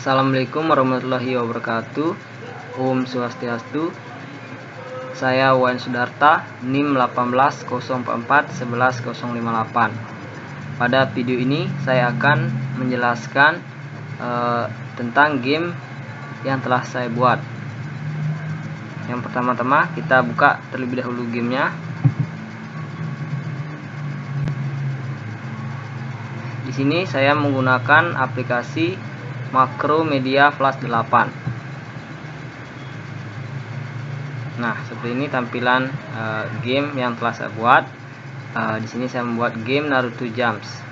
Assalamualaikum warahmatullahi wabarakatuh. Om Swastiastu. Saya Wan Sudarta, NIM 180441158. Pada video ini saya akan menjelaskan tentang game yang telah saya buat. Yang pertama-tama kita buka terlebih dahulu gamenya. Di sini saya menggunakan aplikasi Macromedia Flash 8. Nah, seperti ini tampilan game yang telah saya buat. Di sini saya membuat game Naruto Jumps.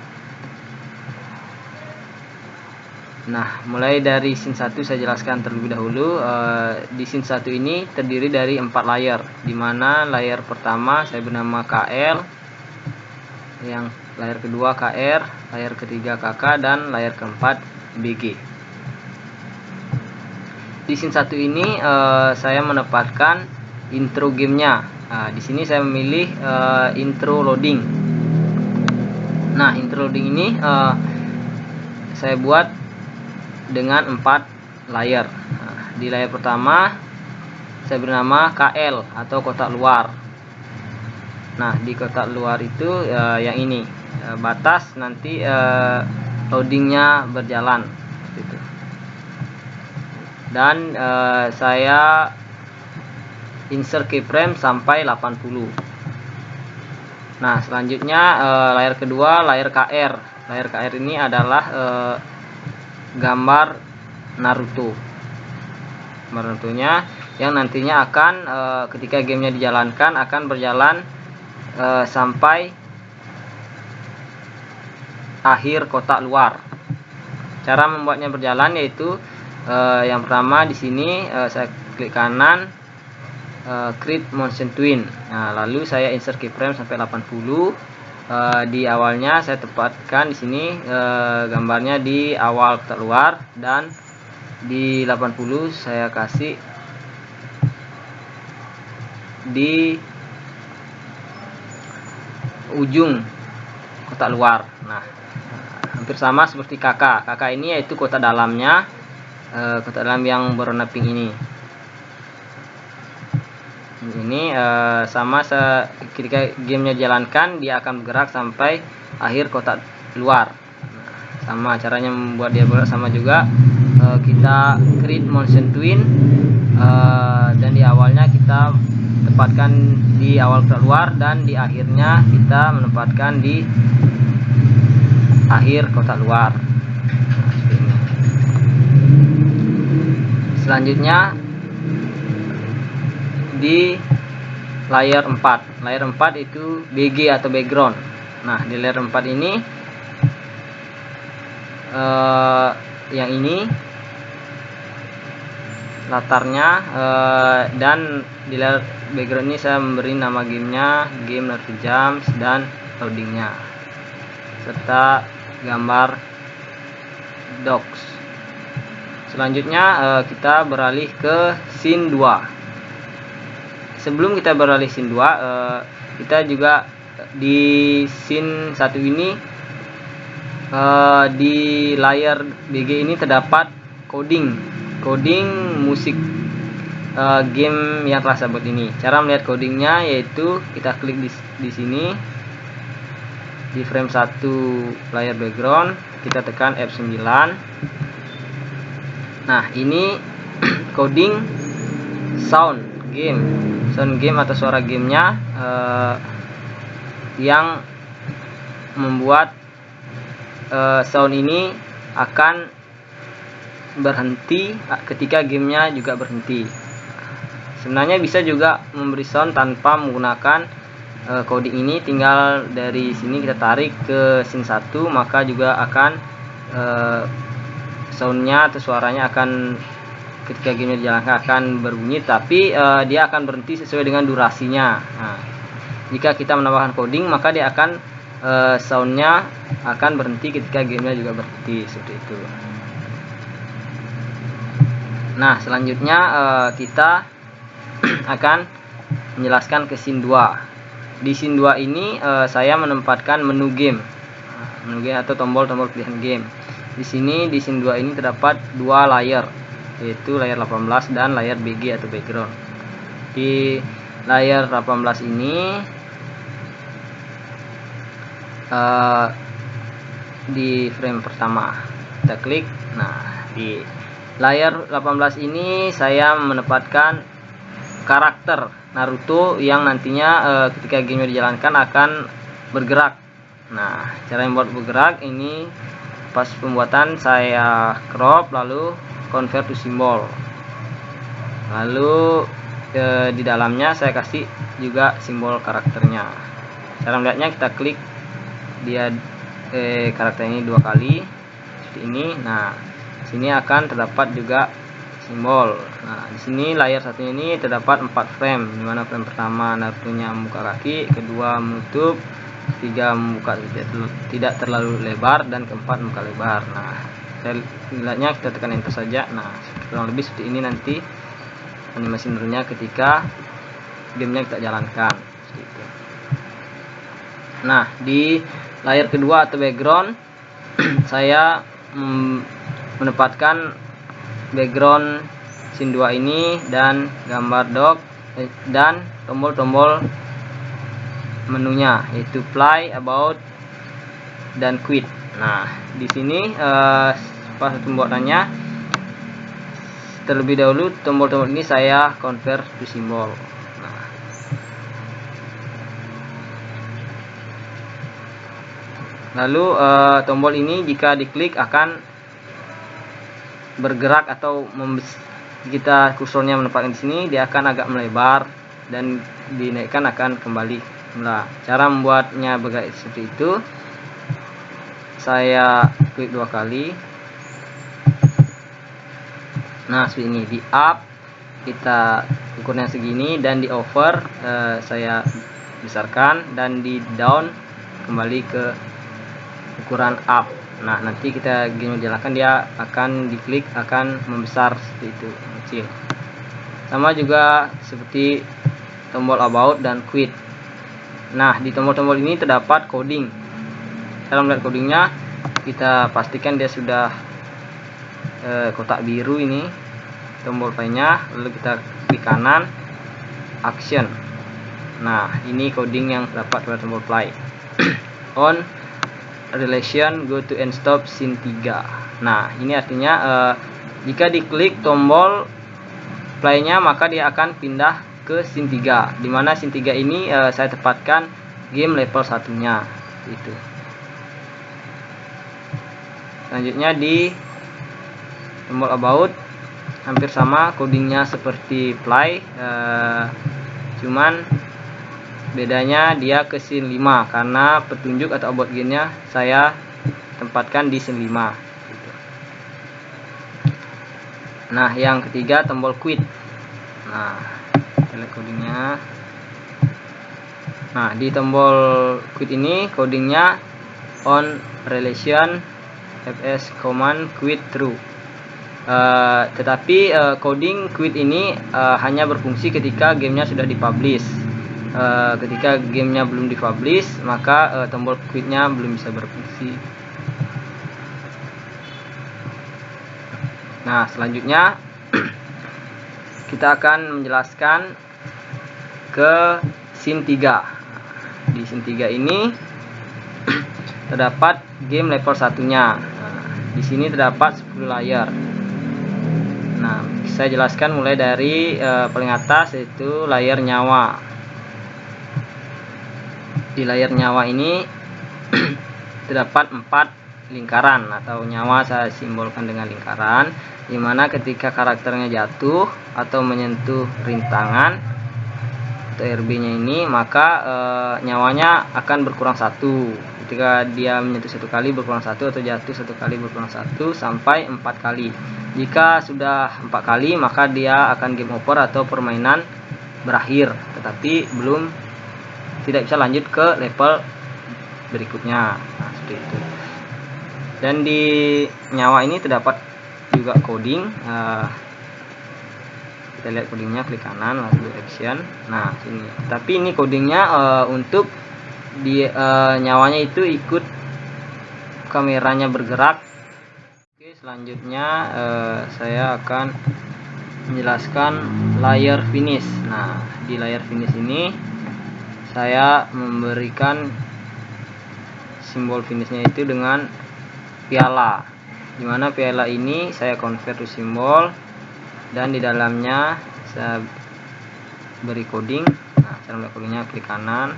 Nah, mulai dari scene 1 saya jelaskan terlebih dahulu. Di scene 1 ini terdiri dari 4 layer, dimana layer pertama saya bernama KL, yang layer kedua KR, layer ketiga KK, dan layer keempat BG. Di scene 1 ini saya menempatkan intro gamenya. Di sini saya memilih intro loading. Nah, intro loading ini saya buat dengan 4 layer. Di layer pertama saya bernama KL atau kotak luar. Nah, di kotak luar itu yang ini batas nanti loadingnya berjalan seperti itu. Dan saya insert keyframe sampai 80. Nah, selanjutnya layar kedua, layar KR. Layar KR ini adalah gambar Naruto. Gambar Naruto-nya yang nantinya akan ketika gamenya dijalankan akan berjalan sampai akhir kotak luar. Cara membuatnya berjalan yaitu yang pertama di sini saya klik kanan, create motion twin. Nah, lalu saya insert keyframe sampai 80. Di awalnya saya tempatkan di sini gambarnya di awal kotak luar, dan di 80 saya kasih di ujung kotak luar. Nah, hampir sama seperti KK. KK ini yaitu kotak dalamnya, kotak dalam yang berwarna pink ini. Ini sama ketika gamenya dijalankan dia akan bergerak sampai akhir kotak luar. Sama caranya membuat dia bergerak sama juga. Kita create motion twin, dan di awalnya kita tempatkan di awal kotak luar, dan di akhirnya kita menempatkan di akhir kotak luar. Selanjutnya di layer 4. Layer 4 itu BG atau background. Nah, di layer 4 ini yang ini latarnya, dan di layer background ini saya memberi nama gamenya game Naruto Jumps dan loadingnya serta gambar docs. Selanjutnya kita beralih ke scene 2. Sebelum kita beralih scene 2, kita juga di scene 1 ini di layar BG ini terdapat coding musik game yang telah saya buat ini. Cara melihat codingnya yaitu kita klik di sini di frame 1 layar background, kita tekan F9. Nah, ini coding sound game atau suara gamenya yang membuat sound ini akan berhenti ketika gamenya juga berhenti. Sebenarnya bisa juga memberi sound tanpa menggunakan coding ini, tinggal dari sini kita tarik ke scene 1, maka juga akan soundnya atau suaranya akan ketika gamenya dijalankan akan berbunyi, tapi dia akan berhenti sesuai dengan durasinya. Nah, jika kita menambahkan coding maka dia akan soundnya akan berhenti ketika gamenya juga berhenti, seperti itu. Nah, selanjutnya kita akan menjelaskan ke scene 2. Di scene 2 ini saya menempatkan menu game atau tombol-tombol pilihan game. di sini di scene 2 ini terdapat dua layer, yaitu layar 18 dan layar BG atau background. Di layar 18 ini di frame pertama kita klik. Nah, di layar 18 ini saya menempatkan karakter Naruto yang nantinya ketika game dijalankan akan bergerak. Nah, cara membuat bergerak ini pas pembuatan saya crop lalu convert to symbol, lalu di dalamnya saya kasih juga simbol karakternya. Cara melihatnya kita klik dia karakter ini 2 kali seperti ini. Nah, sini akan terdapat juga simbol. Nah, di sini layar satunya ini terdapat 4 frame, dimana frame pertama Naruto-nya membuka kaki, kedua menutup, ketiga membuka tidak terlalu lebar, dan keempat membuka lebar. Nah, saya lihatnya kita tekan enter saja. Nah, kurang lebih seperti ini nanti animasi Naruto-nya ketika gamenya kita jalankan. Nah, di layar kedua atau background saya menempatkan background scene 2 ini dan gambar dock dan tombol-tombol menunya, yaitu play, about, dan quit. Nah, di sini pas pembuatannya terlebih dahulu tombol-tombol ini saya convert to symbol. Lalu tombol ini jika diklik akan bergerak, atau kita kursornya menempatkan di sini dia akan agak melebar, dan dinaikkan akan kembali semula. Cara membuatnya bergerak seperti itu, saya klik 2 kali. Nah, seperti ini. Di up kita ukurnya segini, dan di over saya besarkan, dan di down kembali ke ukuran up. Nah, nanti kita game jalankan dia akan diklik akan membesar seperti itu, kecil. Sama juga seperti tombol about dan quit. Nah, di tombol-tombol ini terdapat coding. Cara melihat codingnya, kita pastikan dia sudah kotak biru ini tombol play-nya, lalu kita klik kanan action. Nah, ini coding yang terdapat pada tombol play. On relation go to end stop scene 3. Nah, ini artinya jika diklik tombol play-nya maka dia akan pindah ke scene 3, dimana scene 3 ini saya tepatkan game level satunya itu. Selanjutnya di tombol about hampir sama codingnya seperti play, cuman bedanya dia ke scene 5 karena petunjuk atau about game-nya saya tempatkan di scene 5. Nah, yang ketiga tombol quit. Nah, kita lihat codingnya. Nah, di tombol quit ini codingnya on relation fs command quit true. Tetapi coding quit ini hanya berfungsi ketika gamenya sudah dipublish. Ketika gamenya belum dipublish maka tombol quitnya belum bisa berfungsi. Nah, selanjutnya kita akan menjelaskan ke scene 3. Di scene 3 ini terdapat game level satunya. Di sini terdapat 10 layar. Nah, saya jelaskan mulai dari paling atas, yaitu layar nyawa. Di layar nyawa ini terdapat 4 lingkaran, atau nyawa saya simbolkan dengan lingkaran, dimana ketika karakternya jatuh atau menyentuh rintangan atau RB-nya ini, maka nyawanya akan berkurang 1. Ketika dia menyentuh 1 kali berkurang 1, atau jatuh 1 kali berkurang 1, sampai 4 kali. Jika sudah 4 kali maka dia akan game over atau permainan berakhir, tetapi tidak bisa lanjut ke level berikutnya. Nah, seperti itu. Dan di nyawa ini terdapat juga coding. Kita lihat codingnya, klik kanan lalu action. Nah, sini. Tapi ini codingnya untuk di nyawanya itu ikut kameranya bergerak Selanjutnya saya akan menjelaskan layer finish. Nah, di layer finish ini saya memberikan simbol finishnya itu dengan piala, dimana piala ini saya convert to simbol dan di dalamnya saya beri coding. Nah, cara membuat codingnya klik kanan,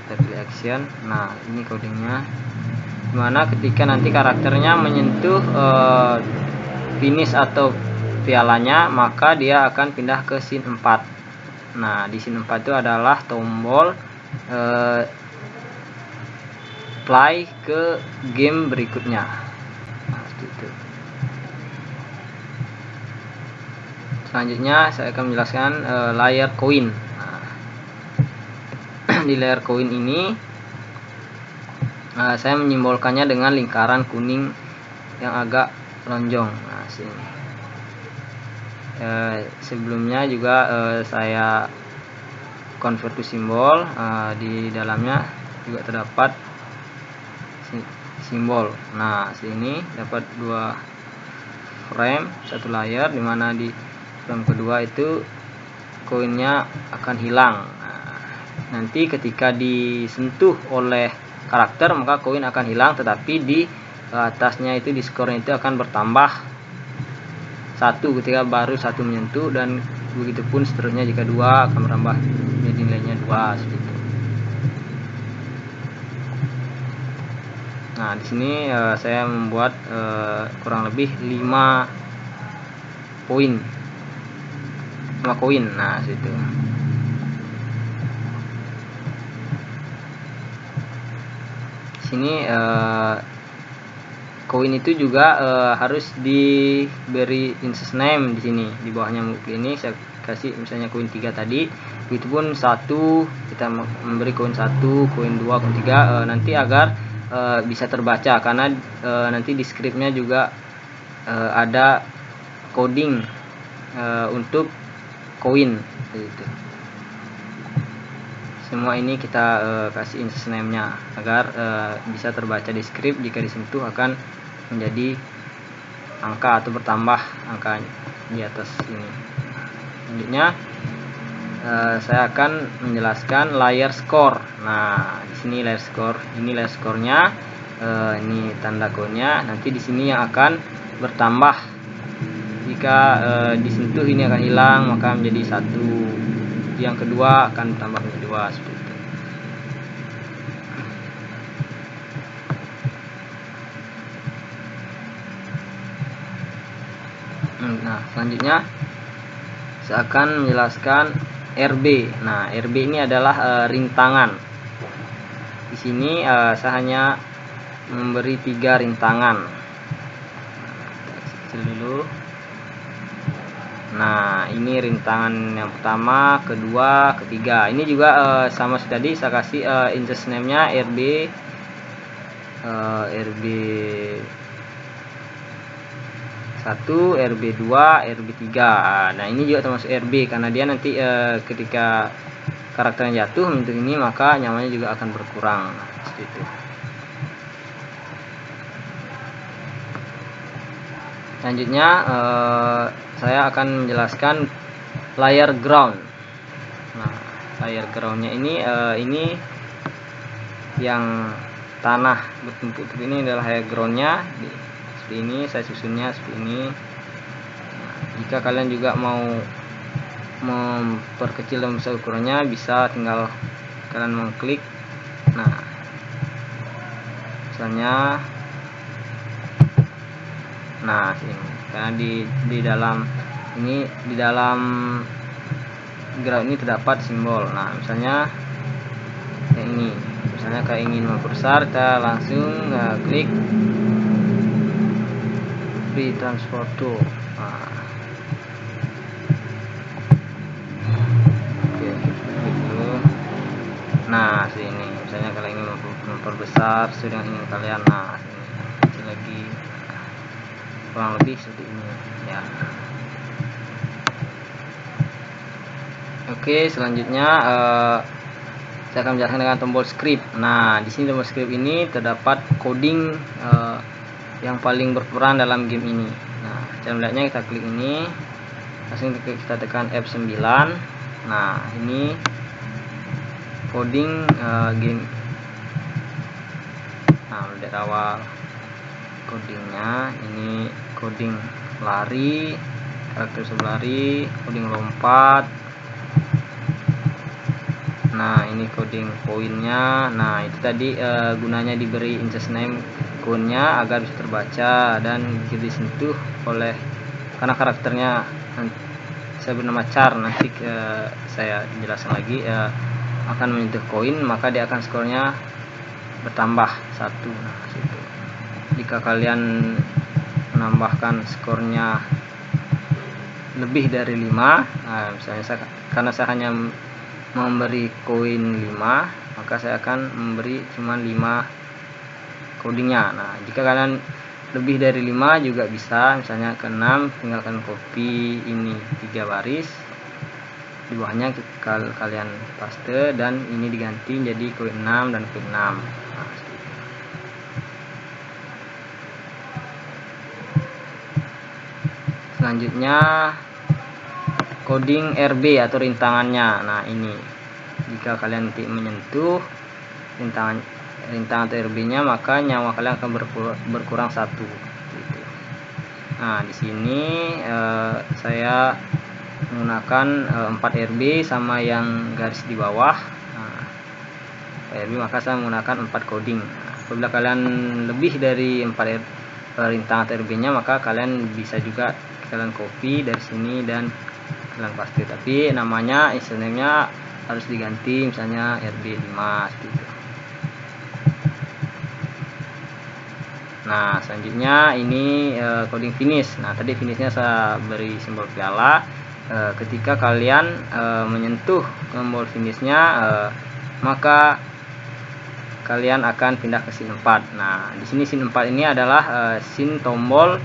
kita pilih action. Nah, ini codingnya, dimana ketika nanti karakternya menyentuh finish atau pialanya, maka dia akan pindah ke scene 4. Nah, di scene 4 itu adalah tombol play ke game berikutnya. Nah, seperti itu. Selanjutnya saya akan menjelaskan layer koin. Nah, di layer koin ini saya menyimbolkannya dengan lingkaran kuning yang agak lonjong. Nah, sini. Sebelumnya juga saya convert to simbol, di dalamnya juga terdapat simbol. Nah, sini dapat 2 frame, 1 layer, dimana di frame kedua itu koinnya akan hilang. Nah, nanti ketika disentuh oleh karakter maka koin akan hilang, tetapi di atasnya itu di skornya itu akan bertambah 1 ketika baru 1 menyentuh, dan begitupun seterusnya jika 2 akan bertambah menjadi nilainya 2 seperti itu. Nah, di sini saya membuat kurang lebih 5 koin. Nah, situ. Sini koin itu juga harus diberi instance name. Di sini di bawahnya ini saya kasih misalnya koin 3 tadi, begitupun 1 kita memberi koin 1, koin 2, koin 3, nanti agar bisa terbaca, karena nanti di scriptnya juga ada coding untuk koin gitu. Semua ini kita kasih instance name-nya agar bisa terbaca di script. Jika disentuh akan menjadi angka atau bertambah angka di atas ini. Selanjutnya saya akan menjelaskan layer score. Nah, di sini layer score. Ini layer score-nya. Ini tanda koinnya. Nanti di sini yang akan bertambah. Jika disentuh ini akan hilang, maka menjadi 1. Yang kedua akan bertambah menjadi 2 seperti itu. Nah, selanjutnya saya akan menjelaskan RB. Nah, RB ini adalah rintangan. Di sini saya hanya memberi 3 rintangan. Kecil dulu. Nah, ini rintangan yang pertama, kedua, ketiga. Ini juga sama seperti tadi saya kasih instance name-nya RB 1, RB 2, RB 3. Nah, ini juga termasuk RB karena dia nanti ketika karakternya jatuh untuk ini, maka nyawanya juga akan berkurang. Nah, seperti itu. Selanjutnya saya akan menjelaskan layer ground. Nah, layer groundnya ini yang tanah bertumpuk ini adalah layer groundnya. Seperti ini saya susunnya seperti ini. Nah, jika kalian juga mau memperkecil dan besar ukurannya, bisa tinggal kalian mengklik. Nah, misalnya, nah ini karena di dalam ini, di dalam ground ini terdapat simbol. Nah, misalnya yang ini, misalnya kayak ingin memperbesar, kita langsung klik free transport tool. Oke, gitu. Nah, sini misalnya kalau ingin memperbesar sudah ingin kalian, nah ini kecil lagi, kurang lebih seperti ini ya. Oke, selanjutnya saya akan menjelaskan dengan tombol script. Nah, di sini tombol script ini terdapat coding yang paling berperan dalam game ini. Nah, cara melihatnya kita klik ini, langsung kita tekan F9. Nah, ini coding game. Nah, dari awal codingnya ini coding lari, karakter lari, coding lompat. Nah, ini coding poinnya. Nah, itu tadi gunanya diberi instance name akunnya agar bisa terbaca dan bisa disentuh oleh, karena karakternya saya bernama Char, nanti saya jelaskan lagi, akan menyentuh koin maka dia akan skornya bertambah 1. Nah, situ. Jika kalian menambahkan skornya lebih dari 5, nah, misalnya karena saya hanya memberi koin 5, maka saya akan memberi cuma 5 codingnya. Nah, jika kalian lebih dari 5 juga bisa, misalnya ke 6, tinggalkan copy ini 3 baris, di bawahnya kalian paste dan ini diganti jadi koin 6 dan koin 6. Nah, selanjutnya coding RB atau rintangannya. Nah, ini jika kalian nanti menyentuh rintang atau RB-nya, maka nyawa kalian akan berkurang 1. Gitu. Nah, di sini saya menggunakan 4 RB sama yang garis di bawah. Nah, RB maka saya menggunakan 4 coding. Nah, apabila kalian lebih dari 4 rintang atau RB-nya, maka kalian bisa juga kalian copy dari sini dan kalian paste. Tapi namanya username-nya harus diganti, misalnya RB5 gitu. Nah, selanjutnya ini coding finish. Nah, tadi finishnya saya beri simbol piala. Ketika kalian menyentuh tombol finishnya, maka kalian akan pindah ke scene 4. Nah, di sini scene 4 ini adalah scene tombol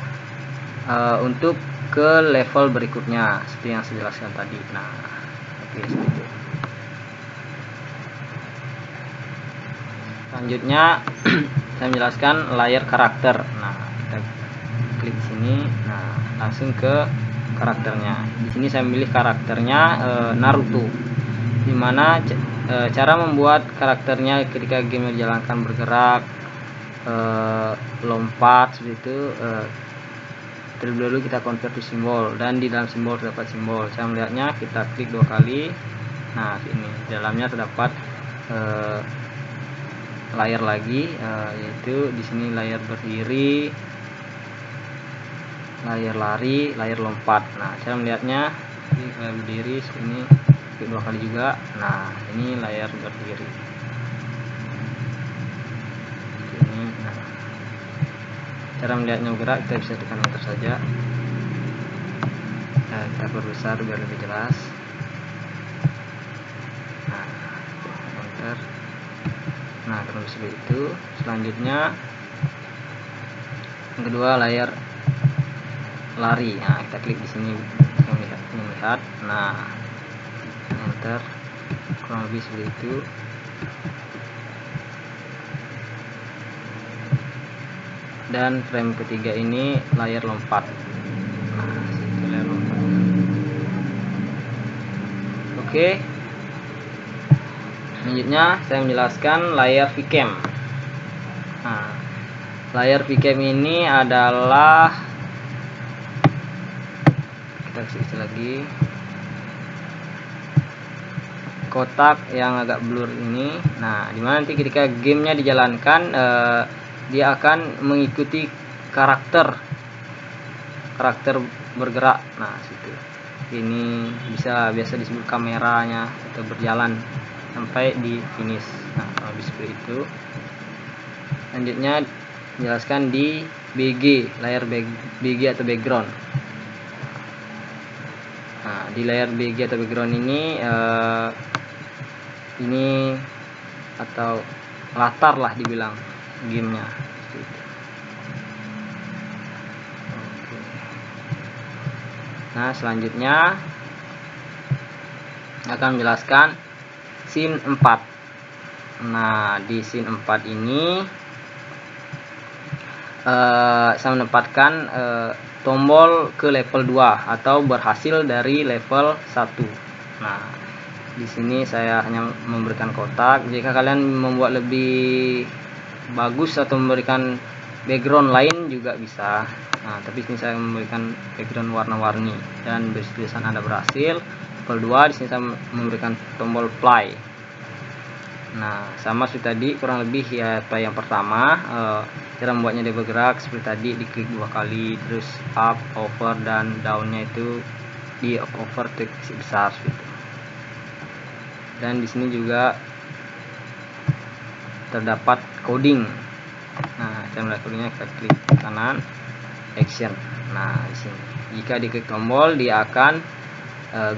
untuk ke level berikutnya, seperti yang saya jelaskan tadi. Nah, oke, seperti itu. Selanjutnya saya menjelaskan layar karakter. Nah, kita klik sini. Nah, langsung ke karakternya. Di sini saya memilih karakternya Naruto. Dimana cara membuat karakternya ketika game dijalankan bergerak, lompat seperti itu, terlebih dahulu kita convert to simbol, dan di dalam simbol terdapat simbol. Cara melihatnya kita klik 2 kali. Nah, ini di dalamnya terdapat layar lagi, yaitu di sini layar berdiri, layar lari, layar lompat. Nah, cara melihatnya di layar berdiri ini klik 2 kali juga. Nah, ini layar berdiri. Ini, nah, cara melihatnya bergerak kita bisa tekan enter saja. Kita perbesar biar lebih jelas. Nah, enter. Nah, kurang lebih itu. Selanjutnya yang kedua layar lari. Nah, kita klik di sini melihat. Nah, enter. Kurang lebih seperti itu. Dan frame ketiga ini layar lompat. Nah, itu layar lompatnya. Oke. Selanjutnya saya menjelaskan layar VCam. Nah, layar VCam ini adalah, kita isi lagi, kotak yang agak blur ini. Nah, dimana nanti ketika gamenya dijalankan, dia akan mengikuti karakter bergerak. Nah, situ. Ini biasa disebut kameranya atau berjalan sampai di finish. Nah, habis seperti itu. Selanjutnya jelaskan di BG, layar BG atau background. Nah, di layar BG atau background ini atau latar lah dibilang gamenya. Nah, selanjutnya akan menjelaskan scene 4. Nah, di scene 4 ini saya menempatkan tombol ke level 2 atau berhasil dari level 1. Nah, di sini saya hanya memberikan kotak. Jika kalian membuat lebih bagus atau memberikan background lain juga bisa. Nah, tapi sini saya memberikan background warna-warni dan tulisan Anda berhasil. Level 2 di sini saya memberikan tombol play. Nah, sama seperti tadi kurang lebih ya play yang pertama. Cara membuatnya dia bergerak seperti tadi, diklik 2 kali, terus up, over, dan downnya itu di over text besar gitu. Dan di sini juga terdapat coding. Nah, cara melihat codingnya kita klik kanan, action. Nah, di sini jika diklik tombol dia akan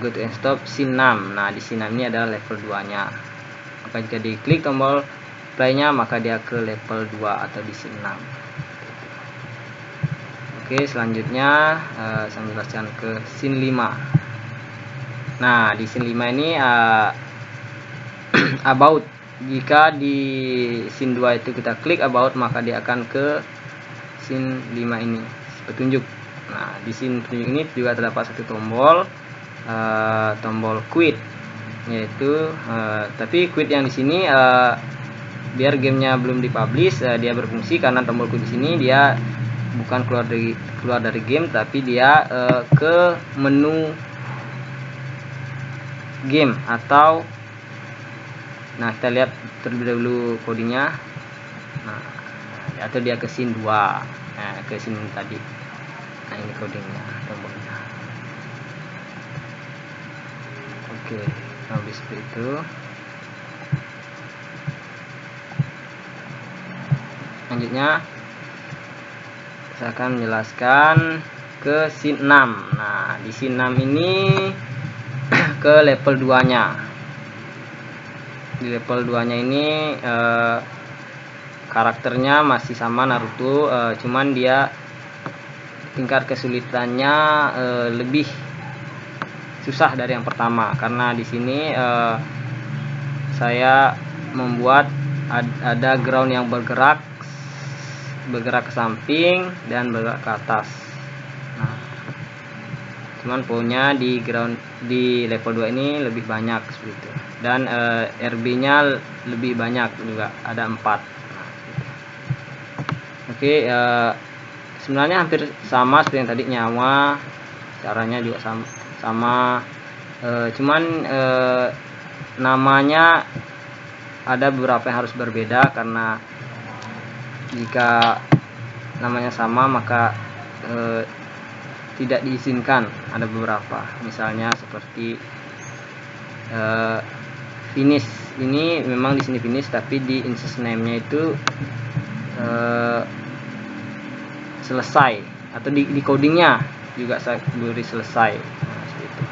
go to and stop scene 6. Nah, di scene 6 ini adalah level 2 nya. Maka jika diklik tombol play-nya maka dia ke level 2 atau di scene 6. Oke, selanjutnya saya menjelaskan ke scene 5. Nah, di scene 5 ini about. Jika di scene 2 itu kita klik about maka dia akan ke scene 5 ini, petunjuk. Nah, di scene petunjuk ini juga terdapat satu tombol, tombol quit, yaitu tapi quit yang di sini biar gamenya belum dipublish dia berfungsi, karena tombol quit di sini dia bukan keluar dari game, tapi dia ke menu game atau nah kita lihat terlebih dahulu codingnya. Nah, atau dia ke scene 2, ke scene tadi. Nah, ini codingnya, tombolnya. Oke, habis itu selanjutnya saya akan menjelaskan ke scene 6. Nah, di scene 6 ini ke level 2 nya. Di level 2 nya ini karakternya masih sama Naruto, cuman dia tingkat kesulitannya lebih susah dari yang pertama, karena di sini saya membuat ada ground yang bergerak ke samping dan bergerak ke atas. Nah, cuman poinnya di ground di level 2 ini lebih banyak seperti itu, dan RB-nya lebih banyak juga, ada 4. Nah, oke, sebenarnya hampir sama seperti yang tadi, nyawa caranya juga sama, cuman namanya ada beberapa yang harus berbeda, karena jika namanya sama maka tidak diizinkan. Ada beberapa, misalnya seperti finish ini memang di sini finish, tapi di instance name-nya itu selesai, atau di codingnya juga saya beri selesai. Nah, seperti itu.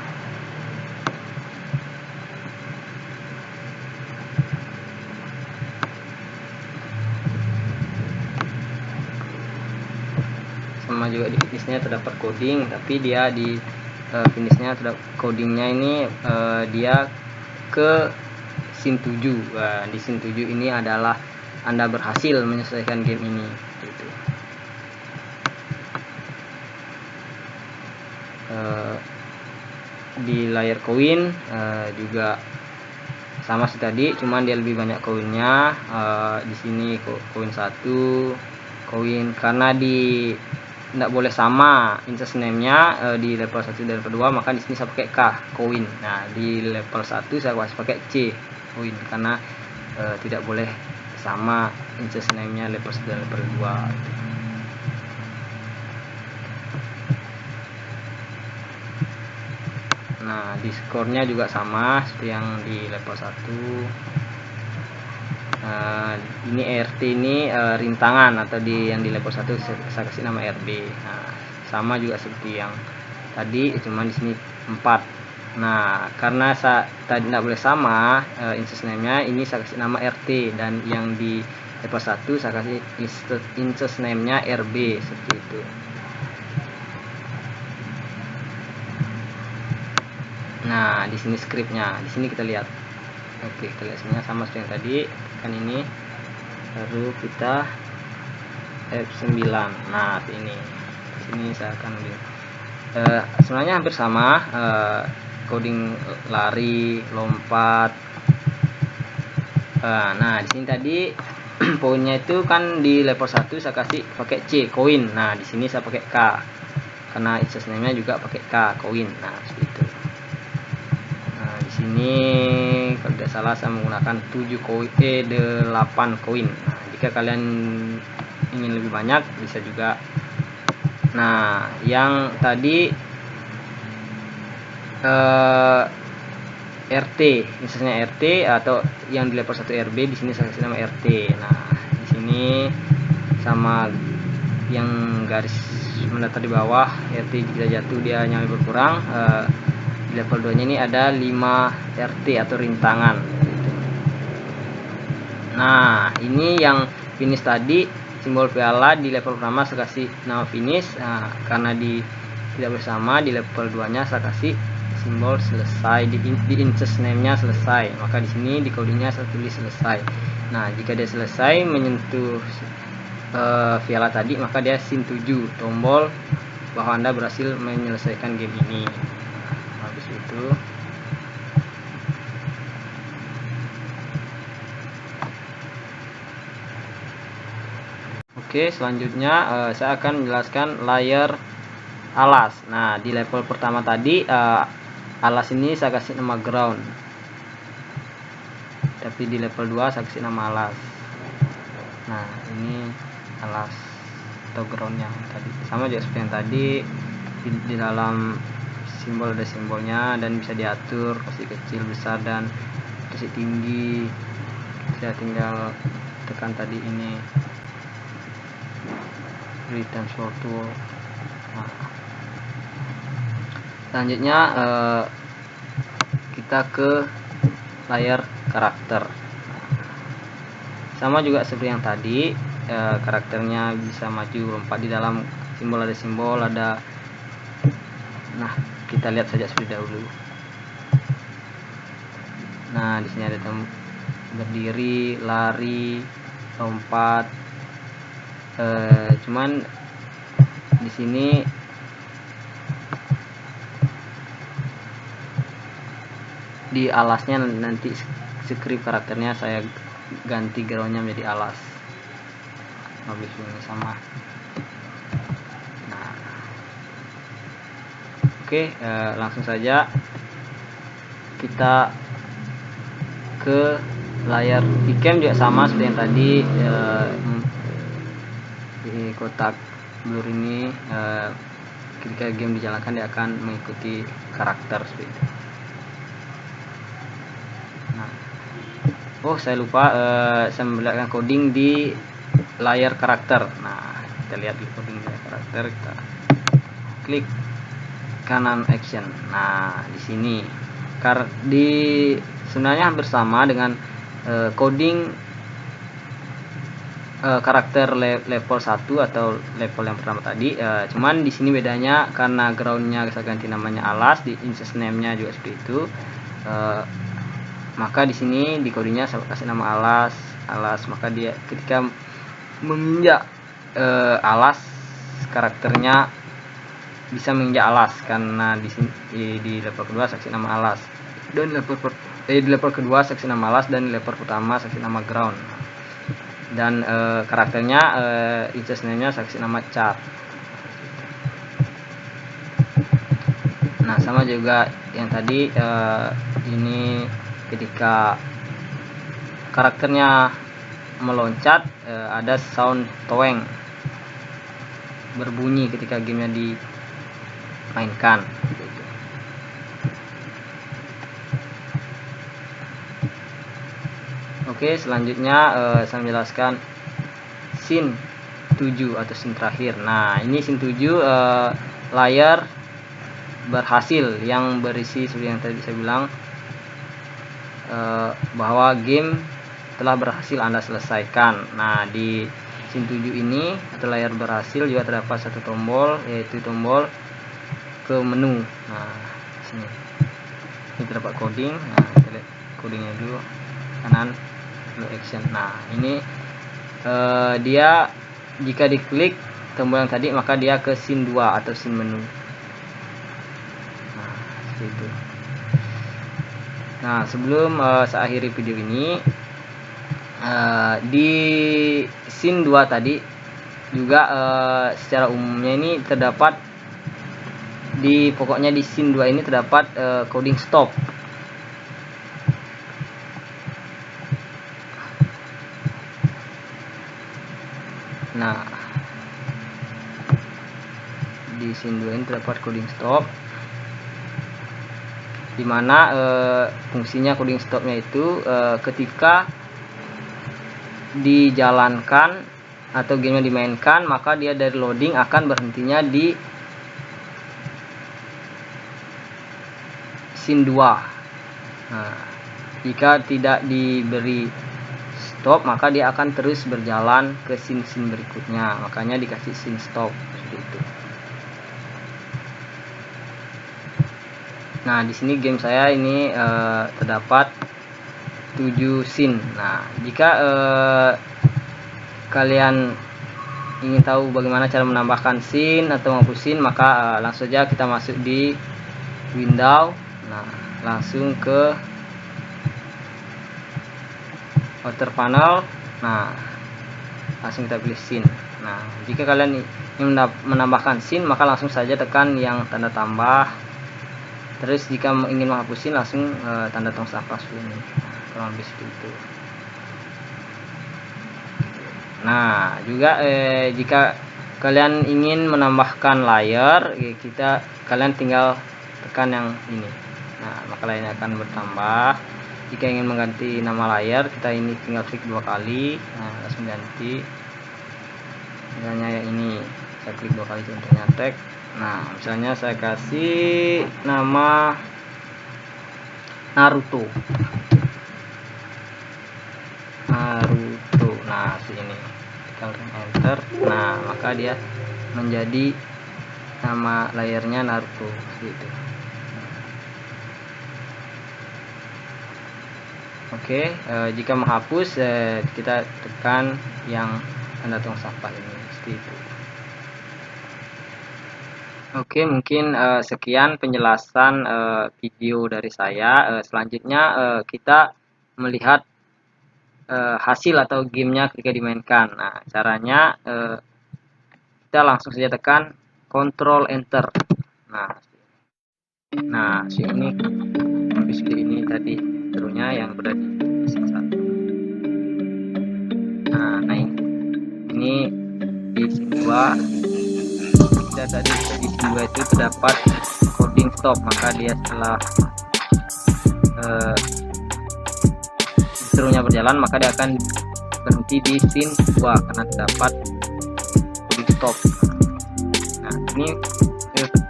Sama juga di finishnya terdapat coding, tapi dia di finishnya terdapat codingnya ini dia ke scene 7. Di scene 7 ini adalah Anda berhasil menyelesaikan game ini gitu. Di layar koin juga sama seperti tadi, cuman dia lebih banyak koinnya. Di sini koin 1, koin, karena di tidak boleh sama instance name-nya di level 1 dan level 2, maka di sini saya pakai K koin. Nah, di level 1 saya masih pakai C koin, karena tidak boleh sama instance name-nya level 1 dan level 2. Nah, di skornya juga sama seperti yang di level 1. Ini RT ini rintangan, atau yang di level 1 saya kasih nama RB. Nah, sama juga seperti yang tadi, cuman di sini 4. Nah, karena tadi tidak boleh sama instance name-nya, ini saya kasih nama RT, dan yang di level 1 saya kasih instance name-nya RB, seperti itu. Nah, di sini scriptnya, di sini kita lihat. Oke, kita lihat semuanya sama seperti yang tadi kan ini. Baru kita F9. Nah, sini saya akan sebenarnya hampir sama, coding lari, lompat. Nah, di sini tadi poinnya itu kan di level 1 saya kasih pakai C, koin. Nah, di sini saya pakai K karena instance name-nya juga pakai K, koin. Nah, seperti itu. Nah, di sini kalau tidak salah saya menggunakan 7 koin, 8 koin. Nah, jika kalian ingin lebih banyak bisa juga. Nah, yang tadi RT, misalnya RT atau yang di level 1 RB, di sini saya kasih nama RT. Nah, di sini sama yang garis mendatar di bawah, RT jika jatuh dia nyala berkurang. Di level 2 nya ini ada 5 RT atau rintangan. Nah, ini yang finish tadi, simbol piala di level pertama saya kasih nama finish. Nah, karena tidak bersama, di level 2 nya saya kasih simbol selesai, di instance name-nya selesai. Maka di sini di codingnya saya tulis selesai. Nah, jika dia selesai menyentuh piala tadi, maka dia sin 7, tombol bahwa Anda berhasil menyelesaikan game ini. Nah, habis itu oke, selanjutnya saya akan menjelaskan layer alas. Nah, di level pertama tadi alas ini saya kasih nama ground, tapi di level 2 saya kasih nama alas. Nah, ini alas atau groundnya tadi sama juga seperti yang tadi. Di dalam simbol ada simbolnya dan bisa diatur kasih kecil, besar, dan kasih tinggi. Saya tinggal tekan tadi ini return to. Nah, selanjutnya kita ke layar karakter. Sama juga seperti yang tadi, karakternya bisa maju, lompat. Di dalam simbol ada simbol, ada. Nah, kita lihat saja seperti dahulu. Nah, di sini ada berdiri, lari, lompat. Cuman di sini di alasnya nanti script karakternya saya ganti groundnya menjadi alas. Habis ini sama. Nah, oke, langsung saja kita ke layar iCam. Juga sama seperti yang tadi, di kotak blur ini ketika game dijalankan dia akan mengikuti karakter seperti itu. Nah, oh saya lupa, saya memperlihatkan coding di layar karakter. Nah, kita lihat di coding di layar karakter, kita klik kanan action. Nah, di sini sebenarnya hampir sama dengan coding karakter level 1 atau level yang pertama tadi. Cuman di sini bedanya karena groundnya saya ganti namanya alas, di instance name-nya juga seperti itu. Maka di sini di codingnya saya kasih nama alas. Maka dia ketika menginjak alas, karakternya bisa menginjak alas karena di sini di level kedua saya kasih nama alas, dan di level kedua saya kasih nama alas, dan di level pertama saya kasih nama ground, dan karakternya instance name-nya saya kasih nama chart. Nah, sama juga yang tadi, ini ketika karakternya meloncat, ada sound toeng berbunyi ketika gamenya dimainkan. Oke, selanjutnya saya menjelaskan scene 7 atau scene terakhir. Nah, ini scene 7 layar berhasil yang berisi seperti yang tadi saya bilang, bahwa game telah berhasil Anda selesaikan. Nah, di scene 7 ini atau layar berhasil juga terdapat satu tombol, yaitu tombol ke menu. Nah, sini ini terdapat coding. Nah, kita lihat codingnya dulu, kanan, action. Nah, ini dia jika diklik tombol yang tadi maka dia ke scene 2 atau scene menu. Nah, seperti itu. Nah, sebelum saya akhiri video ini, di scene 2 tadi juga secara umumnya ini terdapat pokoknya di scene 2 ini terdapat coding stop. Nah, di scene 2 ini terdapat coding stop, dimana fungsinya coding stopnya itu ketika dijalankan atau gamenya dimainkan maka dia dari loading akan berhentinya di scene 2. Nah, jika tidak diberi stop maka dia akan terus berjalan ke scene-scene berikutnya, makanya dikasih scene stop seperti itu. Nah, di sini game saya ini terdapat 7 scene. Nah, jika kalian ingin tahu bagaimana cara menambahkan scene atau menghapus scene, maka langsung saja kita masuk di window. Nah, langsung ke outer panel. Nah, langsung kita pilih scene. Nah, jika kalian ingin menambahkan scene maka langsung saja tekan yang tanda tambah. Terus jika ingin menghapus scene langsung tanda tong sampah ini. Kurang lebih seperti itu. Nah, juga jika kalian ingin menambahkan layer, kalian tinggal tekan yang ini. Nah, maka layarnya akan bertambah. Jika ingin mengganti nama layar, kita ini tinggal klik 2 kali. Nah, langsung ganti. Misalnya yang ini, saya klik 2 kali contohnya tag. Nah, misalnya saya kasih nama Naruto. Nah, sini tekan enter. Nah, maka dia menjadi nama layarnya Naruto gitu. Oke, jika menghapus kita tekan yang tanda tong sampah ini seperti itu. Oke, mungkin sekian penjelasan video dari saya. Selanjutnya kita melihat hasil atau gamenya ketika dimainkan. Nah, caranya kita langsung saja tekan Ctrl Enter. Nah, sini seperti ini tadi intronya yang berada di scene 1. Nah, ini di scene 2 kita tadi di scene 2 itu terdapat coding stop, maka dia setelah intronya berjalan maka dia akan berhenti di scene 2 karena terdapat coding stop. Nah, ini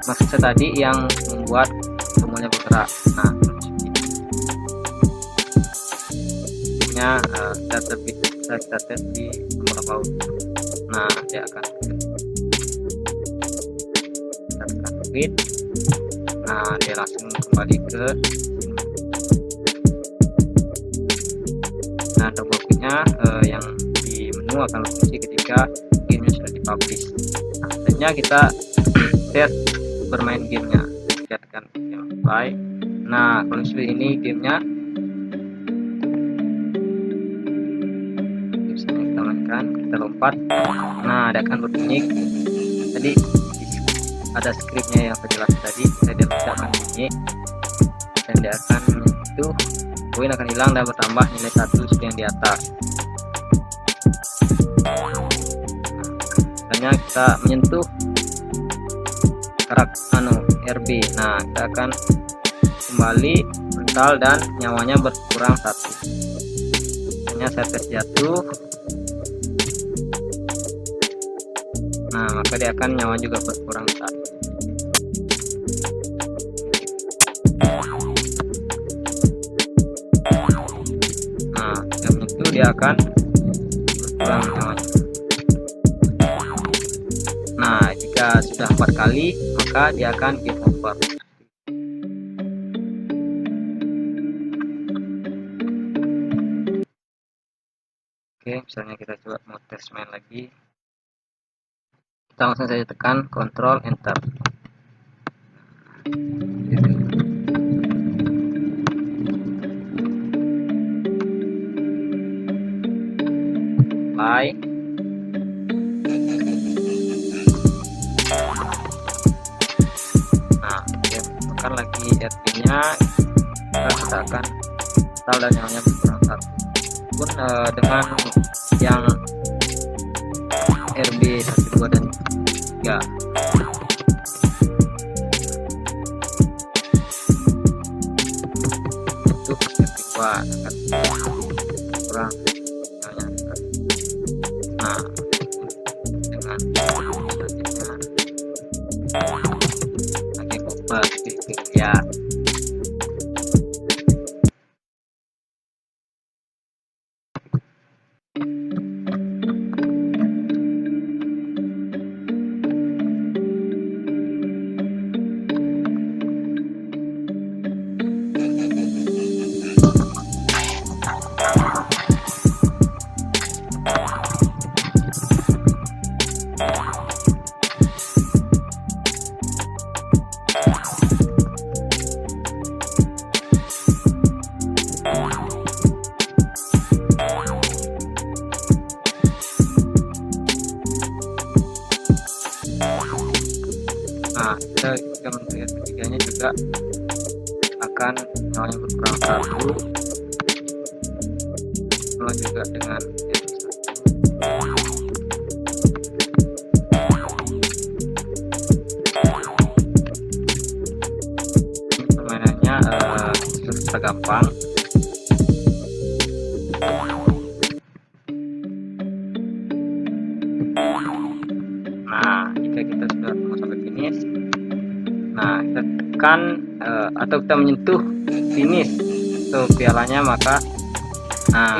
maksud saya tadi yang membuat tombolnya bergerak. Nah, kita tes di tombol paus. Nah, dia akan kita tekan quit. Nah, dia langsung kembali ke nah, tombol quitnya yang di menu akan berfungsi ketika gamenya sudah dipublish. Nah, selanjutnya kita tes bermain gamenya. Kita tekan game play. Nah, kalau seperti ini gamenya kita mainkan, kita lompat. Nah, dia akan berbunyi tadi ada scriptnya yang saya jelaskan tadi. Dia akan bunyi dan dia akan itu poin akan hilang dan bertambah nilai 1 seperti yang di atas. Misalnya kita menyentuh karakter RB. Nah, kita akan kembali mental dan nyawanya berkurang 1. Misalnya saya tes jatuh. Nah, maka dia akan nyawa juga berkurang 1. Nah, jam itu dia akan berkurang nyawanya. Nah, jika sudah 4 kali maka dia akan game over. Oke, misalnya kita coba mau tes main lagi. Kita langsung saja tekan Ctrl Enter. Play. Nah, tekan lagi RB-nya, kita akan install dan nyalanya berkurang 1. Pun dengan yang RB 1, 2 dan 3. Untuk RB2 akan kurang nyalanya. Nah, dengan selanjutnya lagi coba ya. Nah, kita melihat ketiganya juga akan nyalanya berkurang 1, lalu juga dengan permainannya susah gampang. Nah, jika kita sudah sampai finish, nah kita tekan atau kita menyentuh finish atau pialanya, maka nah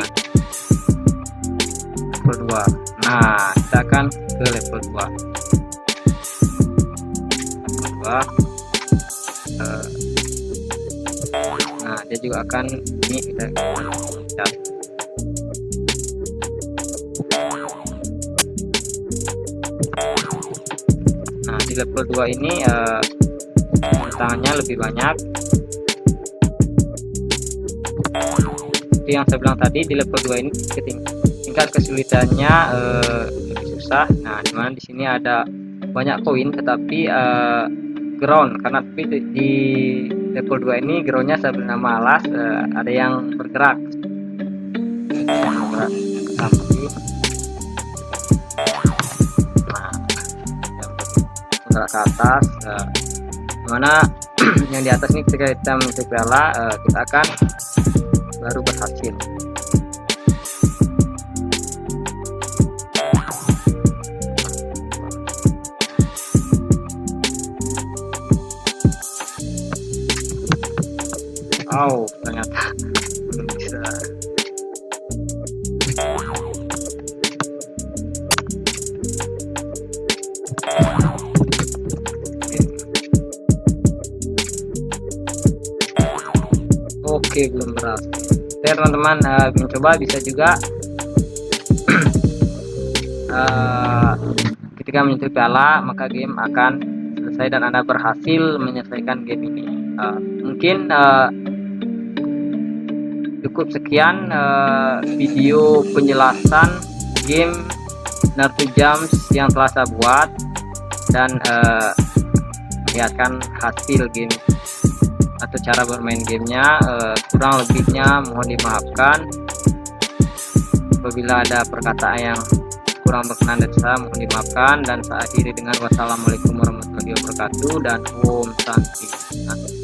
level 2. Nah, kita akan ke level 2. Nah, dia juga akan ini kita lihat. Nah, di level 2 ini tantangannya lebih banyak. Seperti yang saya bilang tadi, di level 2 ini tingkat kesulitannya lebih susah. Nah, dimana di sini ada banyak koin, tetapi ground, karena di level 2 ini groundnya saya beri nama alas, ada yang bergerak ke samping. Nah, ke atas, dimana yang di atas ini ketika kita mencetak piala, kita akan baru berhasil. Oh, ternyata belum bisa. Oke, belum berhasil. Oke teman-teman, mencoba bisa juga ketika menyentuh piala maka game akan selesai dan Anda berhasil menyelesaikan game ini. Mungkin cukup sekian video penjelasan game Naruto Jumps yang telah saya buat dan melihatkan hasil game atau cara bermain gamenya. Kurang lebihnya mohon dimaafkan. Apabila ada perkataan yang kurang berkenan dari saya, mohon dimaafkan, dan saya akhiri dengan wassalamualaikum warahmatullahi wabarakatuh dan Om Santi.